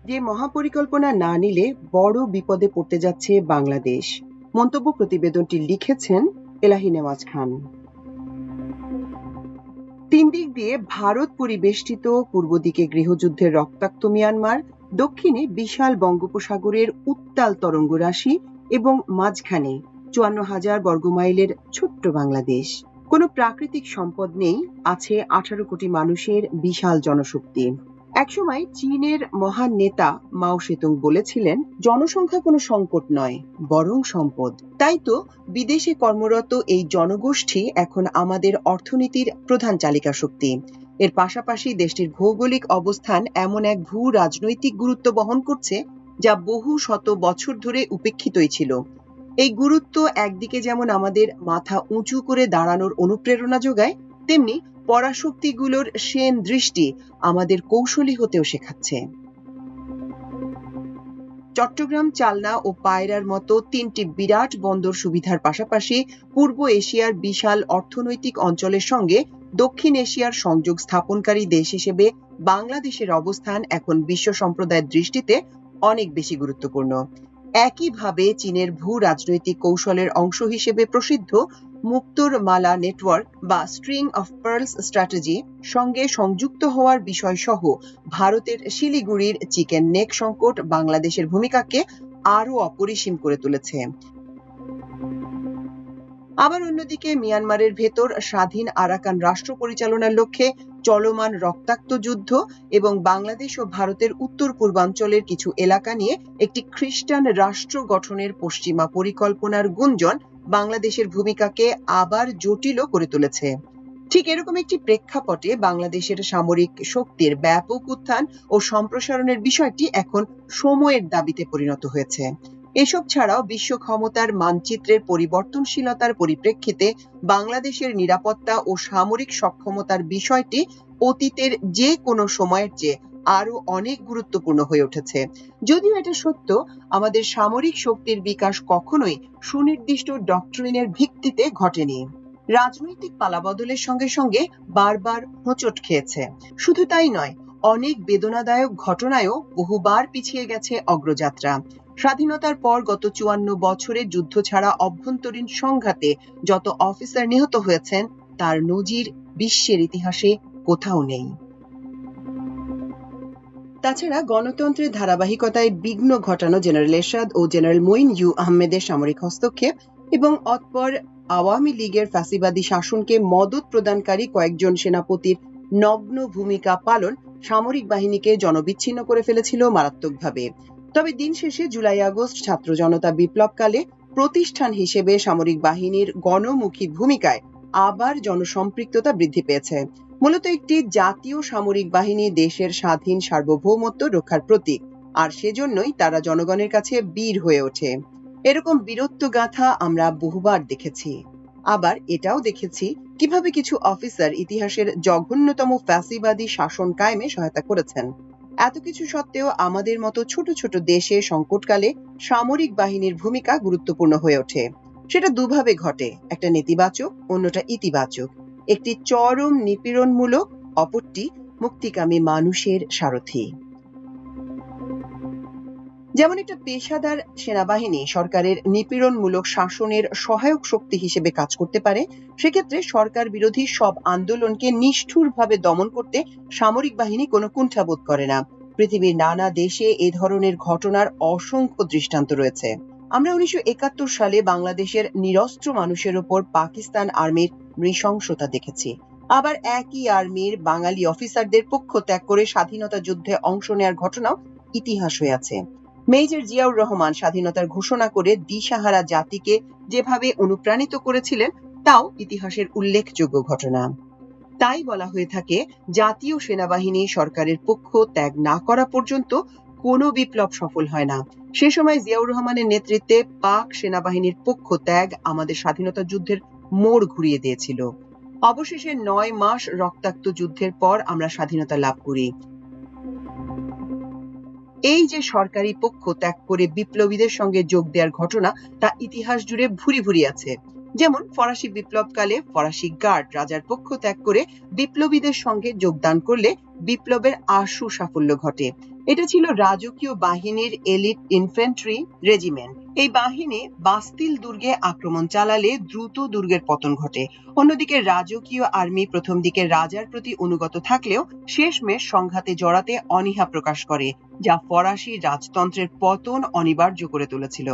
যে মহাপরিকল্পনা না নিলে বড় বিপদে পড়তে যাচ্ছে বাংলাদেশ। মন্তব্য প্রতিবেদনটি লিখেছেন এলাহি নেওয়াজ খান। 3 দিক দিয়ে ভারত পরিবেষ্টিত, পূর্ব দিকে গৃহযুদ্ধের রক্তাক্ত মিয়ানমার, দক্ষিণে বিশাল বঙ্গোপসাগরের উত্তাল তরঙ্গ রাশি এবং মাঝখানে 54,000 বর্গমাইলের ছোট্ট বাংলাদেশ। কোনো প্রাকৃতিক সম্পদ নেই, আছে 18 কোটি মানুষের বিশাল জনশক্তি। একসময় চীনের মহান নেতা মাও সেতুং বলেছিলেন, জনসংখ্যা কোনো সংকট নয়, বরং সম্পদ। তাই তো বিদেশে কর্মরত এই জনগোষ্ঠী এখন আমাদের অর্থনীতির প্রধান চালিকা শক্তি। এর পাশাপাশি দেশটির ভৌগোলিক অবস্থান এমন এক ভূ রাজনৈতিক গুরুত্ব বহন করছে যা বহু শত বছর ধরে উপেক্ষিতই ছিল। এই গুরুত্ব একদিকে যেমন আমাদের মাথা উঁচু করে দাঁড়ানোর অনুপ্রেরণা যোগায়, তেমনি পরাশক্তিগুলোর সেন দৃষ্টি আমাদের কৌশলী হতেও শেখাচ্ছে। চট্টগ্রাম, চালনা ও পায়রার মতো 3টি বিরাট বন্দর সুবিধার পাশাপাশি পূর্ব এশিয়ার বিশাল অর্থনৈতিক অঞ্চলের সঙ্গে দক্ষিণ এশিয়ার সংযোগ স্থাপনকারী দেশ হিসেবে বাংলাদেশের অবস্থান এখন বিশ্ব সম্প্রদায়ের দৃষ্টিতে অনেক বেশি গুরুত্বপূর্ণ। একইভাবে চীনের ভূ রাজনৈতিক কৌশলের অংশ হিসেবে প্রসিদ্ধ মুক্তোর মালা নেটওয়ার্ক বা স্ট্রিং অফ পার্লস স্ট্র্যাটেজি সঙ্গে সংযুক্ত হওয়ার বিষয় সহ ভারতের শিলিগুড়ির চিকেন নেক সংকট বাংলাদেশের ভূমিকাকে আরো অপরিসীম করে তুলেছে। আবার অন্যদিকে মিয়ানমারের ভেতর স্বাধীন আরাকান রাষ্ট্র পরিচালনার লক্ষ্যে চলমান রক্তাক্ত যুদ্ধ এবং বাংলাদেশ ও ভারতের উত্তর পূর্বাঞ্চলের কিছু এলাকা নিয়ে একটি খ্রিস্টান রাষ্ট্র গঠনের পশ্চিমা পরিকল্পনার গুঞ্জন বাংলাদেশের ভূমিকাকে আবার জটিলও করে তুলেছে। ঠিক এরকম একটি প্রেক্ষাপটে বাংলাদেশের সামরিক শক্তির ব্যাপক উত্থান ও সম্প্রসারণের বিষয়টি এখন সময়ের দাবিতে পরিণত হয়েছে। এসব ছাড়াও বিশ্ব ক্ষমতার মানচিত্রের পরিবর্তনশীলতার পরিপ্রেক্ষিতে বাংলাদেশের নিরাপত্তা ও সামরিক সক্ষমতার বিষয়টি অতীতের যে কোনো সময়ের চেয়ে আরো অনেক গুরুত্বপূর্ণ হয়ে উঠেছে। যদিও এটা সত্য, আমাদের সামরিক শক্তির বিকাশ কখনোই সুনির্দিষ্ট ডক্ট্রিনের ভিত্তিতে ঘটেনি। রাজনৈতিক পালাবদলের সঙ্গে সঙ্গে বারবার হোঁচট খেয়েছে। শুধু তাই নয়, অনেক বেদনাদায়ক ঘটনায়ও বহুবার পিছিয়ে গেছে অগ্রযাত্রা। স্বাধীনতার পর গত 54 বছরে যুদ্ধ ছাড়া অভ্যন্তরীণ সংঘাতে যত অফিসার নিহত হয়েছেন তার নজির বিশ্বের ইতিহাসে কোথাও নেই। তাছাড়া গণতন্ত্রের ধারাবাহিকতায় বিঘ্ন ঘটানো জেনারেল এরশাদ ও জেনারেল মঈন ইউ আহমেদের সামরিক হস্তক্ষেপ এবং অতঃপর আওয়ামী লীগের ফ্যাসিবাদী শাসনকে মদত প্রদানকারী কয়েকজন সেনাপতির নগ্ন ভূমিকা পালন সামরিক বাহিনীকে জনবিচ্ছিন্ন করে ফেলেছিল মারাত্মকভাবে। তবে দিন শেষে জুলাই আগস্ট ছাত্র জনতা বিপ্লবকালে প্রতিষ্ঠান হিসেবে সামরিক বাহিনীর গণমুখী ভূমিকায় আবার জনসম্পৃক্ততা বৃদ্ধি পেয়েছে। মূলত একটি জাতীয় সামরিক বাহিনী দেশের স্বাধীন সার্বভৌমত্ব রক্ষার প্রতীক, আর সেজন্যই তারা জনগণের কাছে বীর হয়ে ওঠে। এরকম বীরত্বগাথা আমরা বহুবার দেখেছি। আবার এটাও দেখেছি কিভাবে কিছু অফিসার ইতিহাসের জঘন্যতম ফ্যাসিবাদী শাসন কায়েমে সহায়তা করেছেন। এত কিছু সত্ত্বেও আমাদের মতো ছোট ছোট দেশে সংকটকালে সামরিক বাহিনীর ভূমিকা গুরুত্বপূর্ণ হয়ে ওঠে। সেটা দুভাবে ঘটে, একটা নেতিবাচক, অন্যটা ইতিবাচক। একটি চরম নিপীড়নমূলক, অপরটি মুক্তিকামী মানুষের সারথি। যেমন একটা পেশাদার সেনাবাহিনী সরকারের নিপীড়নমূলক শাসনের সহায়ক শক্তি হিসেবে কাজ করতে পারে, সেক্ষেত্রে সরকার বিরোধী সব আন্দোলনকে নিষ্ঠুরভাবে দমন করতে সামরিক বাহিনী কোনো কুণ্ঠাবোধ করে না। পৃথিবীর নানা দেশে এ ধরনের ঘটনার অসংখ্য দৃষ্টান্ত রয়েছে। আমরা 1971 সালে বাংলাদেশের নিরস্ত্র মানুষের উপর পাকিস্তান আর্মির নৃশংসতা দেখেছি। আবার একই আর্মির বাঙালি অফিসারদের পক্ষ ত্যাগ করে স্বাধীনতা যুদ্ধে অংশ নেওয়ার ঘটনাও ইতিহাস হয়ে আছে। মেজর জিয়াউর রহমান স্বাধীনতার ঘোষণা করে দিশাহারা জাতিকে যেভাবে অনুপ্রাণিত করেছিলেন তাও ইতিহাসের উল্লেখযোগ্য ঘটনা। তাই বলা হয়ে থাকে, জাতীয় সেনাবাহিনী সরকারের পক্ষ ত্যাগ না করা পর্যন্ত কোনো বিপ্লব সফল হয় না। সে সময় জিয়াউর রহমানের নেতৃত্বে পাক সেনাবাহিনীর পক্ষ ত্যাগ আমাদের স্বাধীনতা যুদ্ধের মোড় ঘুরিয়ে দিয়েছিল। অবশেষে 9 মাস রক্তাক্ত যুদ্ধের পর আমরা স্বাধীনতা লাভ করি। এই যে সরকারি পক্ষ ত্যাগ করে বিপ্লবীদের সঙ্গে যোগ দেওয়ার ঘটনা, তা ইতিহাস জুড়ে ভুরি ভুরি আছে। যেমন ফরাসি বিপ্লবকালে ফরাসি গার্ড রাজার পক্ষ ত্যাগ করে বিপ্লবীদের সঙ্গে যোগদান করলে বিপ্লবের আশু সাফল্য ঘটে। এটা ছিল রাজকীয় বাহিনীর এলিট ইনফ্যান্ট্রি রেজিমেন্ট। এই বাহিনী বাস্তিল দুর্গে আক্রমণ চালালে দ্রুত দুর্গের পতন ঘটে। অন্যদিকে রাজকীয় আর্মি প্রথম দিকে রাজার প্রতি অনুগত থাকলেও শেষমেশ সংঘাতে জড়াতে অনীহা প্রকাশ করে, যা ফরাসি রাজতন্ত্রের পতন অনিবার্য করে তুলেছিল।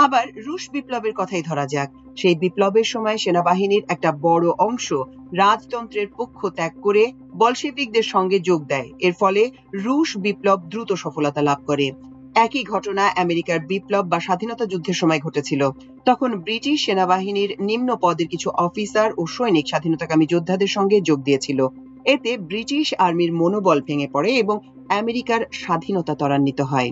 আবার রুশ বিপ্লবের কথাই ধরা যাক। সেই বিপ্লবের সময় সেনাবাহিনীর একটা বড় অংশ রাজতন্ত্রের পক্ষ ত্যাগ করে বলশেভিকদের সঙ্গে যোগ দেয়। এর ফলে রুশ বিপ্লব দ্রুত সফলতা লাভ করে। একই ঘটনা আমেরিকার বিপ্লব বা স্বাধীনতা যুদ্ধের সময় ঘটেছিল। তখন ব্রিটিশ সেনাবাহিনীর নিম্ন পদের কিছু অফিসার ও সৈনিক স্বাধীনতাকামী যোদ্ধাদের সঙ্গে যোগ দিয়েছিল। এতে ব্রিটিশ আর্মির মনোবল ভেঙে পড়ে এবং আমেরিকার স্বাধীনতা ত্বরান্বিত হয়।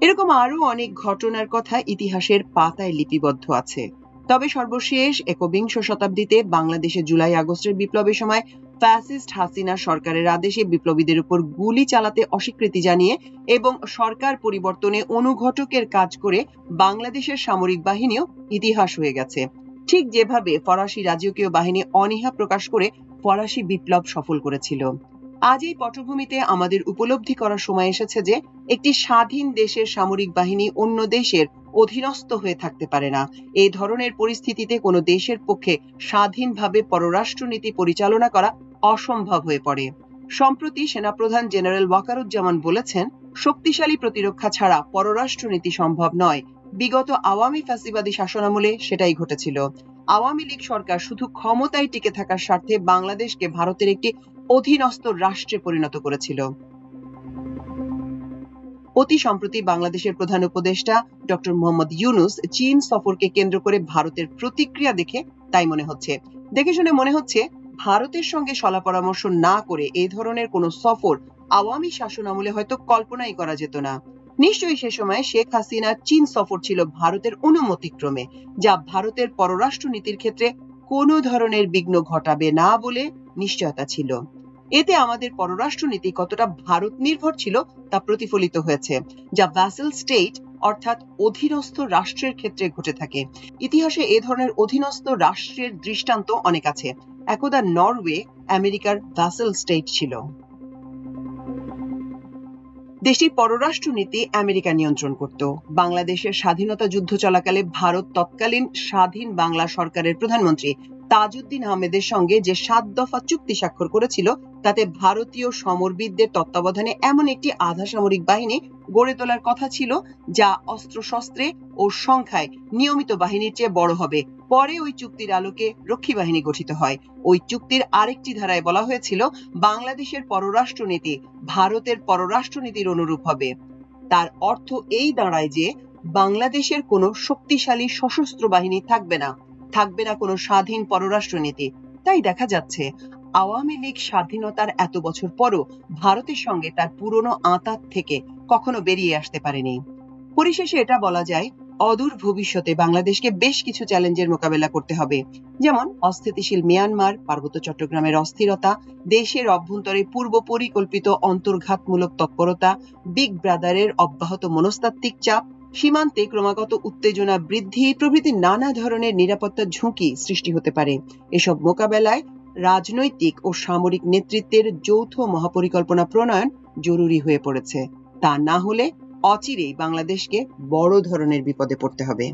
এরকম আরো অনেক ঘটনার কথা ইতিহাসের পাতায় লিপিবদ্ধ আছে। তবে সর্বশেষ একবিংশ শতাব্দীতে বাংলাদেশে জুলাই আগস্টের বিপ্লবের সময় ফ্যাসিস্ট হাসিনা সরকারের আদেশে বিপ্লবীদের উপর গুলি চালাতে অস্বীকৃতি জানিয়ে এবং সরকার পরিবর্তনে অনুঘটকের কাজ করে বাংলাদেশের সামরিক বাহিনীও ইতিহাস হয়ে গেছে। ঠিক যেভাবে ফরাসি রাজকীয় বাহিনী অনীহা প্রকাশ করে ফরাসি বিপ্লব সফল করেছিল। আজ এই পটভূমিতে আমাদের উপলব্ধি করার সময় এসেছে যে একটি স্বাধীন দেশের সামরিক বাহিনী অন্য দেশের অধীনস্থ হয়ে থাকতে পারে না। এই ধরনের পরিস্থিতিতে কোনো দেশের পক্ষে স্বাধীনভাবে পররাষ্ট্রনীতি পরিচালনা করা অসম্ভব হয়ে পড়ে। সম্প্রতি সেনাপ্রধান জেনারেল ওয়াকারুজ্জামান বলেছেন, শক্তিশালী প্রতিরক্ষা ছাড়া পররাষ্ট্রনীতি সম্ভব নয়। বিগত আওয়ামী ফ্যাসিবাদী শাসনামলে সেটাই ঘটেছিল। আওয়ামী লীগ সরকার শুধু ক্ষমতায় টিকে থাকার স্বার্থে বাংলাদেশকে ভারতের একটি অধীনস্থ রাষ্ট্রে পরিণত করেছিল। অতি সম্প্রতি বাংলাদেশের প্রধান উপদেষ্টা ডক্টর মোহাম্মদ ইউনূস চীন সফরকে কেন্দ্র করে ভারতের প্রতিক্রিয়া দেখে তাই মনে হচ্ছে, দেখে শুনে মনে হচ্ছে ভারতের সঙ্গে সলা পরামর্শ না করে এই ধরনের কোনো সফর আওয়ামী শাসন আমলে হয়তো কল্পনাই করা যেত না। নিশ্চয়ই সে সময় শেখ হাসিনার চীন সফর ছিল ভারতের অনুমতিক্রমে, যা ভারতের পররাষ্ট্র নীতির ক্ষেত্রে কোনো ধরনের বিঘ্ন ঘটাবে না বলে নিশ্চয়তা ছিল। এতে আমাদের পররাষ্ট্রনীতি কতটা ভারত নির্ভর ছিল তা প্রতিফলিত হয়েছে, যা ভ্যাসেল স্টেট অর্থাৎ অধীনস্থ রাষ্ট্রের ক্ষেত্রে ঘটে থাকে। ইতিহাসে এ ধরনের অধীনস্থ রাষ্ট্রের দৃষ্টান্ত অনেক আছে। একদা নরওয়ে আমেরিকার ভ্যাসেল স্টেট ছিল। দেশটির পররাষ্ট্রনীতি আমেরিকা নিয়ন্ত্রণ করত। বাংলাদেশের স্বাধীনতা যুদ্ধ চলাকালে ভারত তৎকালীন স্বাধীন বাংলা সরকারের প্রধানমন্ত্রী তাজউদ্দিন আহমেদের সঙ্গে যে 7 দফা চুক্তি স্বাক্ষর করেছিল, তাতে ভারতীয় সমরবিদদের তত্ত্বাবধানে এমন একটি আধা সামরিক বাহিনী গড়ে তোলার কথা ছিল, যা অস্ত্রশস্ত্রে ও সংখ্যায় নিয়মিত বাহিনীর চেয়ে বড় হবে। পরে ওই চুক্তির আলোকে রক্ষী বাহিনী গঠিত হয়। ওই চুক্তির আরেকটি ধারায় বলা হয়েছিল, বাংলাদেশের পররাষ্ট্রনীতি ভারতের পররাষ্ট্রনীতির অনুরূপ হবে। তার অর্থ এই দাঁড়ায় যে বাংলাদেশের কোনো শক্তিশালী সশস্ত্র বাহিনী থাকবে না, থাকবে না কোনো স্বাধীন পররাষ্ট্রনীতি। তাই দেখা যাচ্ছে আওয়ামী লীগ স্বাধীনতার এত বছর পরও ভারতের সঙ্গে তার পুরনো আঁতাত থেকে কখনো বেরিয়ে আসতে পারেনি। পরিশেষে এটা বলা যায়, অদূর ভবিষ্যতে বাংলাদেশকে বেশ কিছু চ্যালেঞ্জের মোকাবেলা করতে হবে, যেমন অস্থিতিশীল মিয়ানমার, পার্বত্য চট্টগ্রামের অস্থিরতা, দেশের অভ্যন্তরে পূর্ব পরিকল্পিত অন্তর্ঘাতমূলক তৎপরতা, বিগ ব্রাদারের অব্যাহত মনস্তাত্ত্বিক চাপ, সীমান্তে ক্রমাগত উত্তেজনা বৃদ্ধি প্রভৃতি নানা ধরনের নিরাপত্তার ঝুঁকি সৃষ্টি হতে পারে। এসব মোকাবেলায় রাজনৈতিক ও সামরিক নেতৃত্বের যৌথ মহাপরিকল্পনা প্রণয়ন জরুরি হয়ে পড়েছে। তা না হলে অচিরেই বাংলাদেশকে বড় ধরনের বিপদে পড়তে হবে।